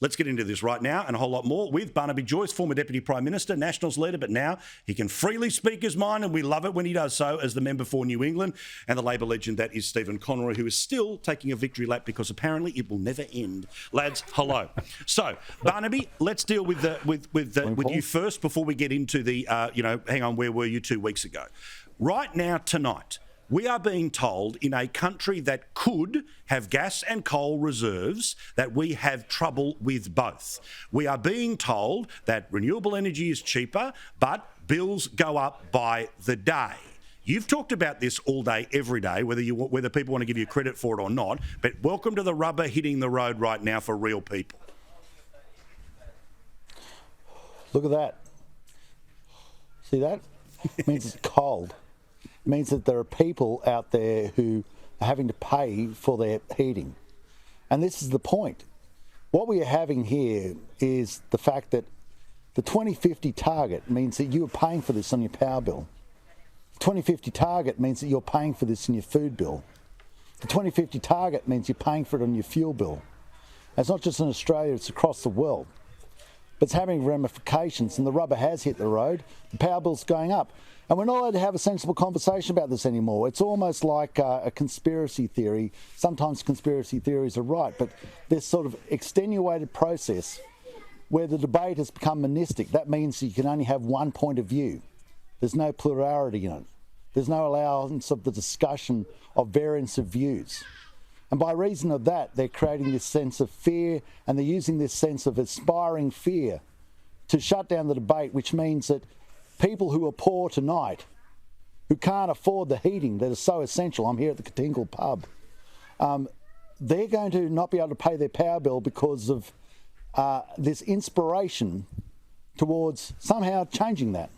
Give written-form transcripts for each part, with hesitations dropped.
Let's get into this right now and a whole lot more with Barnaby Joyce, former Deputy Prime Minister, Nationals leader, but now he can freely speak his mind, and we love it when he does so, as the member for New England, and the Labor legend that is Stephen Conroy, who is still taking a victory lap because apparently it will never end. Lads, hello. So, Barnaby, let's deal with you first before we get into the, hang on, where were you 2 weeks ago? Right now, tonight, we are being told in a country that could have gas and coal reserves that we have trouble with both. We are being told that renewable energy is cheaper, but bills go up by the day. You've talked about this all day, every day, whether people want to give you credit for it or not, but welcome to the rubber hitting the road right now for real people. Look at that. See that? It means it's cold. It means that there are people out there who are having to pay for their heating. And this is the point. What we are having here is the fact that the 2050 target means that you are paying for this on your power bill. The 2050 target means that you're paying for this in your food bill. The 2050 target means you're paying for it on your fuel bill. And it's not just in Australia, it's across the world. But it's having ramifications, and the rubber has hit the road. The power bill's going up. And we're not allowed to have a sensible conversation about this anymore. It's almost like a conspiracy theory. Sometimes conspiracy theories are right, but this sort of extenuated process where the debate has become monistic. That means you can only have one point of view. There's no plurality in it. There's no allowance of the discussion of variance of views. And by reason of that, they're creating this sense of fear, and they're using this sense of aspiring fear to shut down the debate, which means that people who are poor tonight, who can't afford the heating that is so essential, I'm here at the Katingle pub, they're going to not be able to pay their power bill because of this inspiration towards somehow changing that,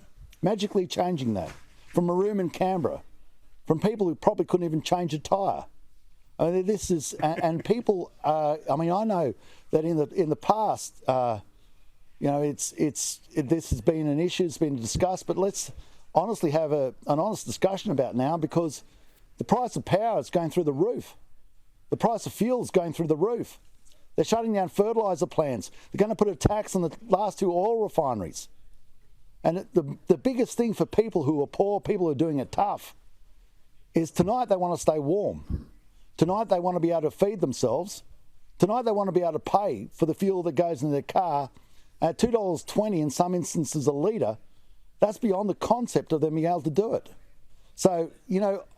magically changing that, from a room in Canberra, from people who probably couldn't even change a tyre. I mean, this is, and people, I know that in the past, this has been an issue, it's been discussed, but let's honestly have an honest discussion about now, because the price of power is going through the roof. The price of fuel is going through the roof. They're shutting down fertiliser plants. They're going to put a tax on the last two oil refineries. And the biggest thing for people who are poor, people who are doing it tough, is tonight they want to stay warm. Tonight they want to be able to feed themselves. Tonight they want to be able to pay for the fuel that goes in their car at $2.20 in some instances a litre. That's beyond the concept of them being able to do it. So,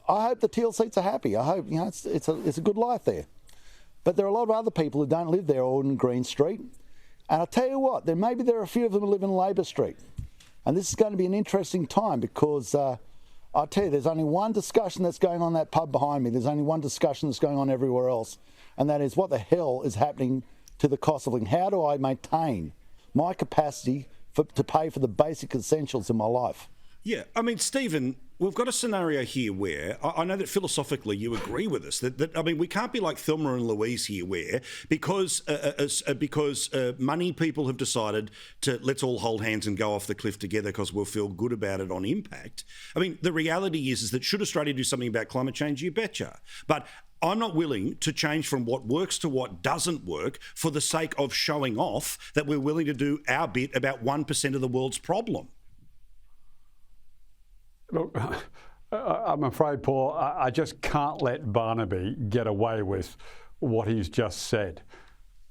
I hope the teal seats are happy. I hope, it's a good life there. But there are a lot of other people who don't live there or in Green Street. And I'll tell you what, maybe there are a few of them who live in Labor Street. And this is going to be an interesting time because I'll tell you, there's only one discussion that's going on in that pub behind me. There's only one discussion that's going on everywhere else. And that is, what the hell is happening to the cost of living? How do I maintain my capacity to pay for the basic essentials in my life? Yeah, I mean, Stephen, we've got a scenario here where I know that philosophically you agree with us that we can't be like Thelma and Louise here, where because money people have decided to let's all hold hands and go off the cliff together because we'll feel good about it on impact. I mean, the reality is that should Australia do something about climate change? You betcha. But I'm not willing to change from what works to what doesn't work for the sake of showing off that we're willing to do our bit about 1% of the world's problem. Look, I'm afraid, Paul, I just can't let Barnaby get away with what he's just said.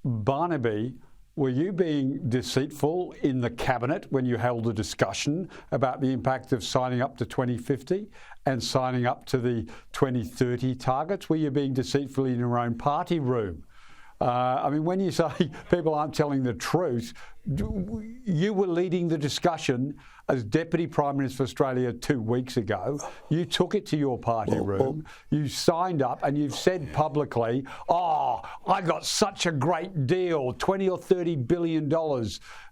Barnaby, were you being deceitful in the cabinet when you held a discussion about the impact of signing up to 2050 and signing up to the 2030 targets? Were you being deceitful in your own party room? When you say people aren't telling the truth, you were leading the discussion as Deputy Prime Minister of Australia 2 weeks ago. You took it to your party room, you signed up, and you've said publicly, I got such a great deal, $20 or $30 billion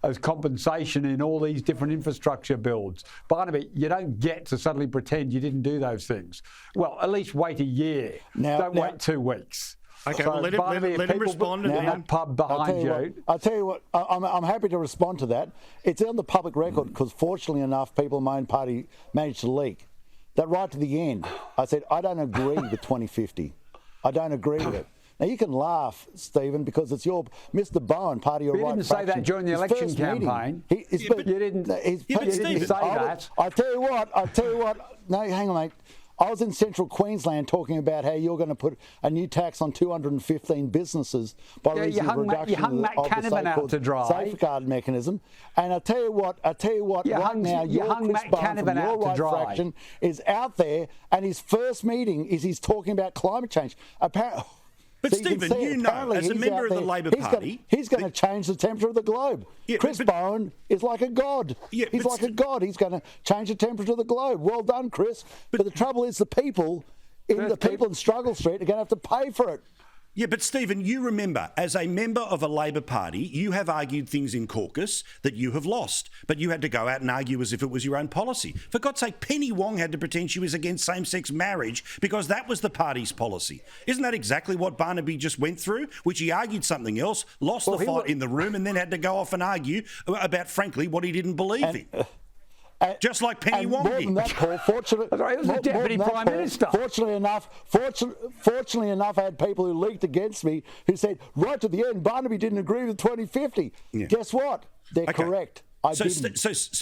as compensation in all these different infrastructure builds. Barnaby, you don't get to suddenly pretend you didn't do those things. Well, at least wait a year. Don't wait 2 weeks. Okay, so well, let him respond. In that pub behind you. I'll tell you what, I'm happy to respond to that. It's on the public record because, fortunately enough, people in my own party managed to leak. That right to the end, I said, I don't agree with 2050. I don't agree with it. Now, you can laugh, Stephen, because it's your Mr. Bowen, part of your You right didn't say faction. that during the His election first meeting, campaign. you didn't Stephen, say that. I tell you what. No, hang on, mate. I was in central Queensland talking about how you're going to put a new tax on 215 businesses by reason of reduction of the so-called safeguard mechanism. And I tell you what, right now, your Chris Bowen from your right faction is out there, and his first meeting is he's talking about climate change. Apparently. But so Stephen, you know, as a member of the Labor Party... He's going to change the temperature of the globe. Yeah, Chris Bowen is like a god. Yeah, he's like a god. He's going to change the temperature of the globe. Well done, Chris. But the trouble is the people in Struggle Street are going to have to pay for it. Yeah, but Stephen, you remember, as a member of a Labor Party, you have argued things in caucus that you have lost, but you had to go out and argue as if it was your own policy. For God's sake, Penny Wong had to pretend she was against same-sex marriage because that was the party's policy. Isn't that exactly what Barnaby just went through? Which he argued something else, lost the fight in the room, and then had to go off and argue about, frankly, what he denouged believe in. Just like Penny Wong did. More than that, Paul, fortunately, it was the Deputy Prime Minister. Fortunately enough, I had people who leaked against me who said, right to the end, Barnaby didn't agree with 2050. Yeah. Guess what? They're correct. So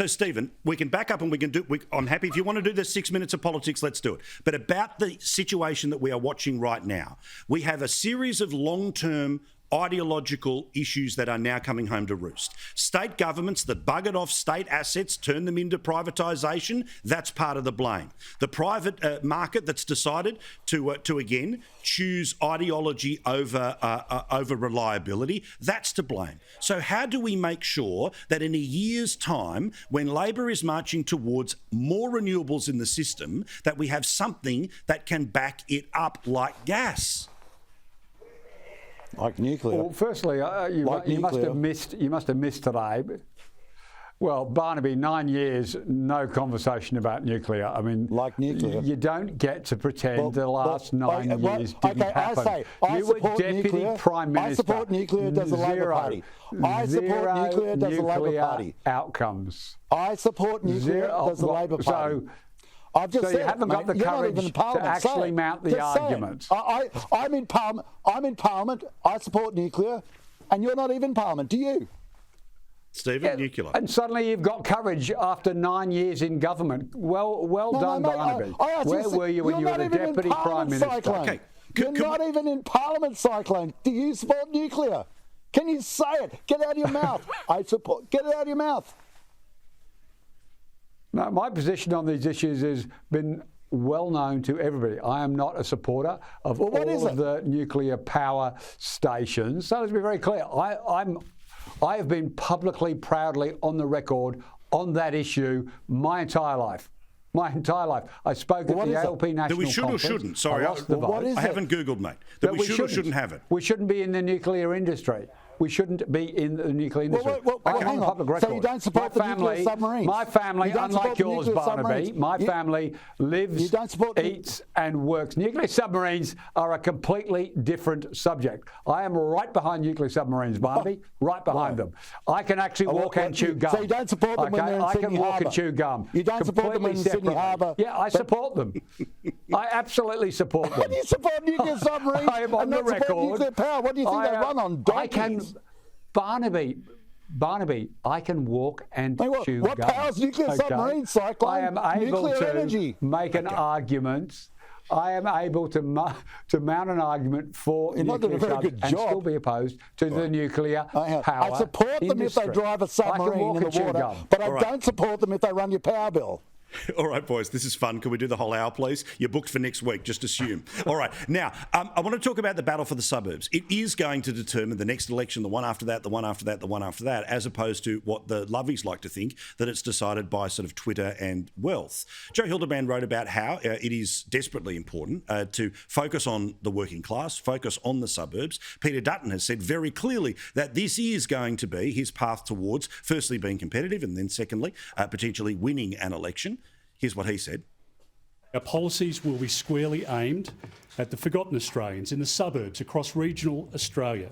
Stephen, we can back up and we can do... I'm happy if you want to do the 6 minutes of politics, let's do it. But about the situation that we are watching right now, we have a series of long-term ideological issues that are now coming home to roost. State governments that buggered off state assets, turned them into privatisation, that's part of the blame. The private market that's decided to again choose ideology over reliability, that's to blame. So how do we make sure that in a year's time, when Labor is marching towards more renewables in the system, that we have something that can back it up like gas? Like nuclear. Well, firstly, you must have missed today. Well, Barnaby, 9 years, no conversation about nuclear. I mean, like nuclear. You don't get to pretend the last 9 years didn't happen. I support Deputy Prime Minister. I support nuclear, does the Labor Party. I support nuclear, does the Labor Party. Outcomes. I support nuclear, does the Labor Party. I've just said you haven't got the courage to actually mount the argument. I'm in Parliament. I support nuclear, and you're not even in Parliament. Do you? Stephen, nuclear. And suddenly you've got courage after 9 years in government. Well done, Barnaby. Where were you when you were the Deputy Prime Minister? Okay. You're not even in Parliament, Cyclone. Do you support nuclear? Can you say it? Get it out of your mouth. I support. Get it out of your mouth. No, my position on these issues has been well known to everybody. I am not a supporter of all of the nuclear power stations. So let's be very clear. I have been publicly, proudly on the record on that issue my entire life. My entire life. I spoke at the ALP National Conference. That we should or shouldn't? Sorry, I haven't Googled, mate. That we should or shouldn't have it. We shouldn't be in the nuclear industry. We shouldn't be in the nuclear industry. Hang on. Public record. So you don't support the nuclear submarines? My family, unlike yours, Barnaby, my family lives, eats and works. Nuclear submarines are a completely different subject. I am right behind nuclear submarines, Barnaby, right behind them. I can actually walk and chew gum. So you don't support them when they're in Sydney Harbour? I can walk and chew gum. You don't support them in Sydney Harbour? Yeah, I support them. I absolutely support them. How do you support nuclear submarines and not support nuclear power? What do you think they run on? Donkeys? Barnaby, I can walk and chew gum. What powers nuclear submarines, Cyclone? I am able to make an argument. I am able to mount an argument for nuclear subs and still be opposed to the nuclear power I support them industry. if they drive a submarine in the water, but I don't support them if they run your power bill. All right, boys, this is fun. Can we do the whole hour, please? You're booked for next week, just assume. All right, now, I want to talk about the battle for the suburbs. It is going to determine the next election, the one after that, the one after that, the one after that, as opposed to what the lovies like to think, that it's decided by sort of Twitter and wealth. Joe Hildebrand wrote about how it is desperately important to focus on the working class, focus on the suburbs. Peter Dutton has said very clearly that this is going to be his path towards, firstly, being competitive, and then secondly, potentially winning an election. Here's what he said. Our policies will be squarely aimed at the forgotten Australians in the suburbs across regional Australia.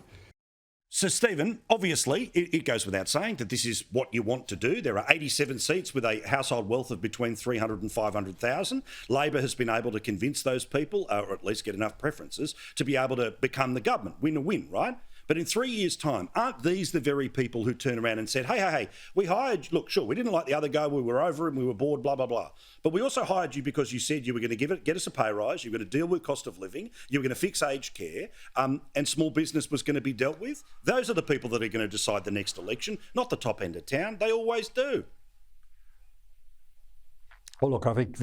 So, Stephen, obviously, it goes without saying that this is what you want to do. There are 87 seats with a household wealth of between 300 and 500,000. Labor has been able to convince those people, or at least get enough preferences, to be able to become the government. Win-win, right? But in 3 years' time, aren't these the very people who turn around and said, hey, we hired, look, sure, we didn't like the other guy, we were over him, we were bored, blah, blah, blah. But we also hired you because you said you were going to get us a pay rise, you were going to deal with cost of living, you were going to fix aged care, and small business was going to be dealt with. Those are the people that are going to decide the next election, not the top end of town. They always do. Well, look, I think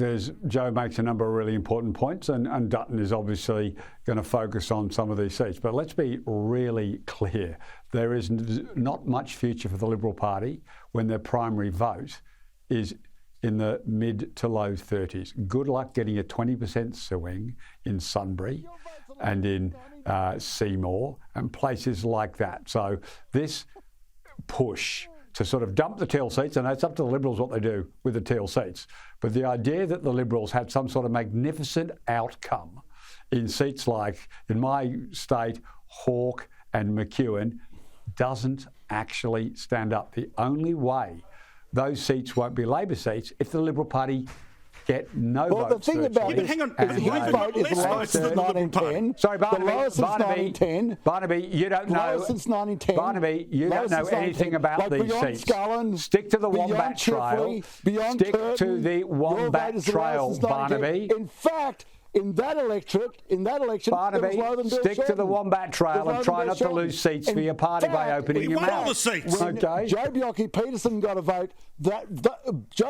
Joe makes a number of really important points, and Dutton is obviously going to focus on some of these seats. But let's be really clear. There is not much future for the Liberal Party when their primary vote is in the mid to low 30s. Good luck getting a 20% swing in Sunbury and in Seymour and places like that. So this push to sort of dump the teal seats, and it's up to the Liberals what they do with the teal seats. But the idea that the Liberals had some sort of magnificent outcome in seats like, in my state, Hawke and McEwen, doesn't actually stand up. The only way those seats won't be Labor seats if the Liberal Party get no votes. Well, the thing about this, hang on, his vote is the lowest since 1910. Sorry, Barnaby. The lowest since 1910. Barnaby, you don't know. Lowest since 1910. Barnaby, you don't know anything about these seats. Scullin, Stick to the Wombat Trail. Stick to the Wombat Trail, Barnaby. In fact, in that election, Barnaby, it was lower than Bill stick to the Shorten. Wombat Trail and try not to lose seats for your party by opening your won all mouth. the seats. Okay. Joe Bjelke-Petersen got a vote. Joe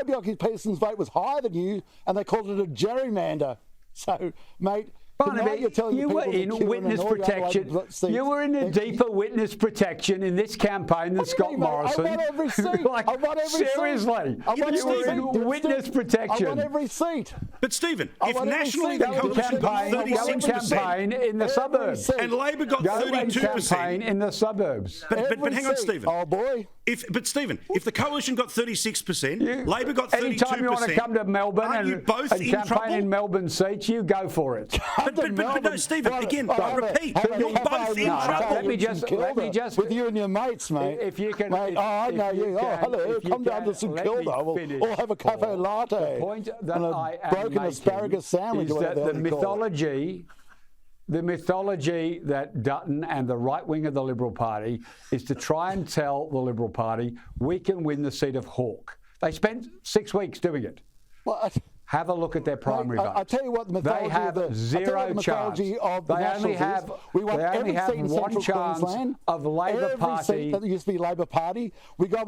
Bjelke-Petersen's vote was higher than you, and they called it a gerrymander. So, mate, Barnaby, you were in witness protection. You were in a deeper witness protection in this campaign than Scott Morrison. I won every seat. Like, I won every seriously, seat. you were in witness protection. I won every seat. But Stephen, I if won every nationally seat. the Go coalition got campaign 36% in the suburbs. and Labor got Go and 32%. campaign in the suburbs. But hang on, Stephen. Oh, boy. But Stephen, if the coalition got 36%, Labor got 32%. Anytime you want to come to Melbourne and campaign in Melbourne seats, you go for it. But no, Stephen, again, I repeat, you're both in trouble. Let me just with you and your mates, mate. If you can, mate, I know you. Hello, come down to St Kilda. We'll all have a cafe latte. The point that and I am broken asparagus sandwich. Is that the mythology that Dutton and the right wing of the Liberal Party is to try and tell the Liberal Party we can win the seat of Hawke. They spent 6 weeks doing it. Well, have a look at their primary vote. I tell you what, the mythology they have of the zero chance. They only have one chance of Labor Party. Seat that used to be Labor Party. We got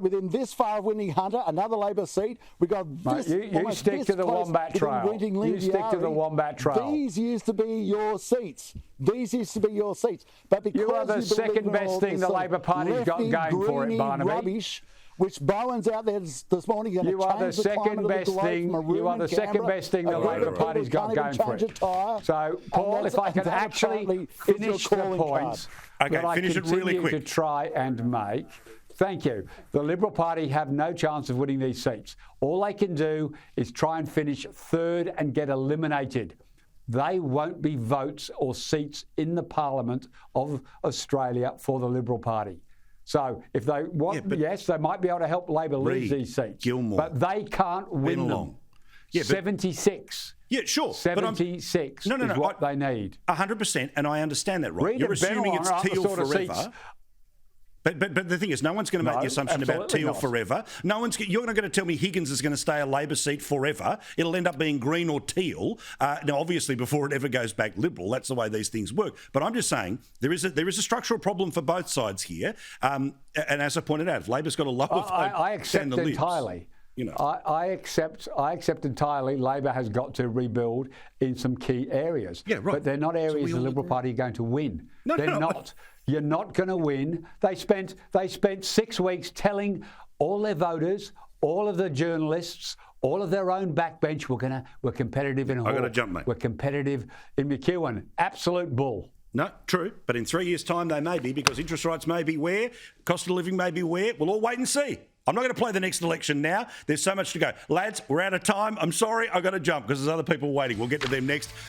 within this far of winning Hunter, another Labor seat. We got this. You stick to the Wombat Trail. You stick to the Wombat Trail. These used to be your seats. But because you are the second best thing the Labor Party's got going for it, Barnaby. Rubbish, which Bowen's out there this morning. You are the second best thing. You are the second best thing the Labor Party's got going for it. So, Paul, if I can actually finish the points that I continue to try and make. Thank you. The Liberal Party have no chance of winning these seats. All they can do is try and finish third and get eliminated. They won't be votes or seats in the Parliament of Australia for the Liberal Party. So if they want, yes, they might be able to help Labor lose these seats. Gilmore, but they can't win them. 76. Yeah, sure. 76 is what they need. 100%, and I understand that, right? You're assuming it's teal forever. But the thing is, no one's going to make the assumption about teal forever. You're not going to tell me Higgins is going to stay a Labor seat forever. It'll end up being green or teal. Now, obviously, before it ever goes back Liberal, that's the way these things work. But I'm just saying there is a structural problem for both sides here. And as I pointed out, if Labor's got a lower vote, I accept than the entirely. You know. I accept entirely Labor has got to rebuild in some key areas. Yeah, right. But they're not areas the Liberal Party are going to win. They're not. You're not going to win. They spent 6 weeks telling all their voters, all of the journalists, all of their own backbench, we're competitive in Hawke. I've got to jump, mate. We're competitive in McEwen. Absolute bull. No, true. But in 3 years' time, they may be, because interest rates may be where, cost of living may be where. We'll all wait and see. I'm not going to play the next election now. There's so much to go. Lads, we're out of time. I'm sorry, I've got to jump because there's other people waiting. We'll get to them next.